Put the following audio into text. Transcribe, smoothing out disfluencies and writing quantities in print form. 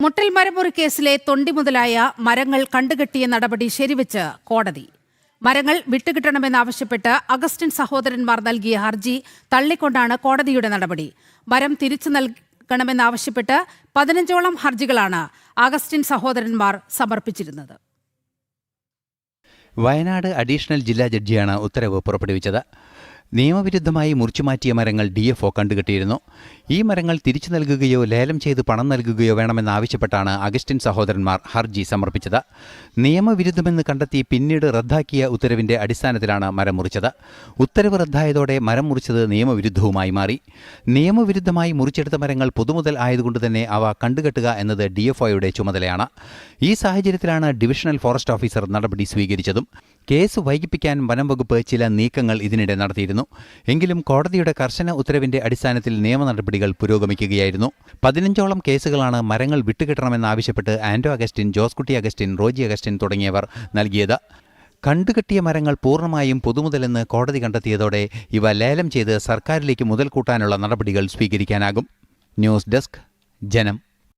മുട്ടൽ മരമുറി കേസിലെ തൊണ്ടി മുതലായ മരങ്ങൾ കണ്ടുകെട്ടിയ നടപടി ശരിവെച്ച് കോടതി. മരങ്ങൾ വിട്ടുകിട്ടണമെന്നാവശ്യപ്പെട്ട് അഗസ്റ്റിൻ സഹോദരന്മാർ നൽകിയ ഹർജി തള്ളിക്കൊണ്ടാണ് കോടതിയുടെ നടപടി. മരം തിരിച്ചു നൽകണമെന്നാവശ്യപ്പെട്ട് 15ഓളം ഹർജികളാണ് അഗസ്റ്റിൻ സഹോദരന്മാർ സമർപ്പിച്ചിരുന്നത്. വയനാട് അഡീഷണൽ ജില്ലാ ജഡ്ജിയാണ് ഉത്തരവ് പുറപ്പെടുവിച്ചത്. നിയമവിരുദ്ധമായി മുറിച്ചുമാറ്റിയ മരങ്ങൾ DFO കണ്ടുകെട്ടിയിരുന്നു. ഈ മരങ്ങൾ തിരിച്ചു നൽകുകയോ ലേലം ചെയ്ത് പണം നൽകുകയോ വേണമെന്നാവശ്യപ്പെട്ടാണ് അഗസ്റ്റിൻ സഹോദരന്മാർ ഹർജി സമർപ്പിച്ചത്. നിയമവിരുദ്ധമെന്ന് കണ്ടെത്തി പിന്നീട് റദ്ദാക്കിയ ഉത്തരവിന്റെ അടിസ്ഥാനത്തിലാണ് മരം മുറിച്ചത്. ഉത്തരവ് റദ്ദായതോടെ മരം മുറിച്ചത് നിയമവിരുദ്ധവുമായി മാറി. നിയമവിരുദ്ധമായി മുറിച്ചെടുത്ത മരങ്ങൾ പൊതുമുതൽ ആയതുകൊണ്ട് തന്നെ അവ കണ്ടുകെട്ടുക എന്നത് DFOയുടെ ചുമതലയാണ്. ഈ സാഹചര്യത്തിലാണ് ഡിവിഷണൽ ഫോറസ്റ്റ് ഓഫീസർ നടപടി സ്വീകരിച്ചതും. കേസ് വൈകിപ്പിക്കാൻ വനം വകുപ്പ് ചില നീക്കങ്ങൾ ഇതിനിടെ നടത്തിയിരുന്നു. എങ്കിലും കോടതിയുടെ കർശന ഉത്തരവിന്റെ അടിസ്ഥാനത്തിൽ നിയമ നടപടികൾ പുരോഗമിക്കുകയായിരുന്നു. 15ഓളം കേസുകളാണ് മരങ്ങൾ വിട്ടുകിട്ടണമെന്നാവശ്യപ്പെട്ട് ആന്റോ അഗസ്റ്റിൻ, ജോസ്കുട്ടി അഗസ്റ്റിൻ, റോജി അഗസ്റ്റിൻ തുടങ്ങിയവർ നൽകിയത്. കണ്ടുകെട്ടിയ മരങ്ങൾ പൂർണ്ണമായും പൊതുമുതലെന്ന് കോടതി കണ്ടെത്തിയതോടെ ഇവ ലേലം ചെയ്ത് സർക്കാരിലേക്ക് മുതൽ കൂട്ടാനുള്ള നടപടികൾ സ്വീകരിക്കാനാകും. ന്യൂസ് ഡെസ്ക്, ജനം.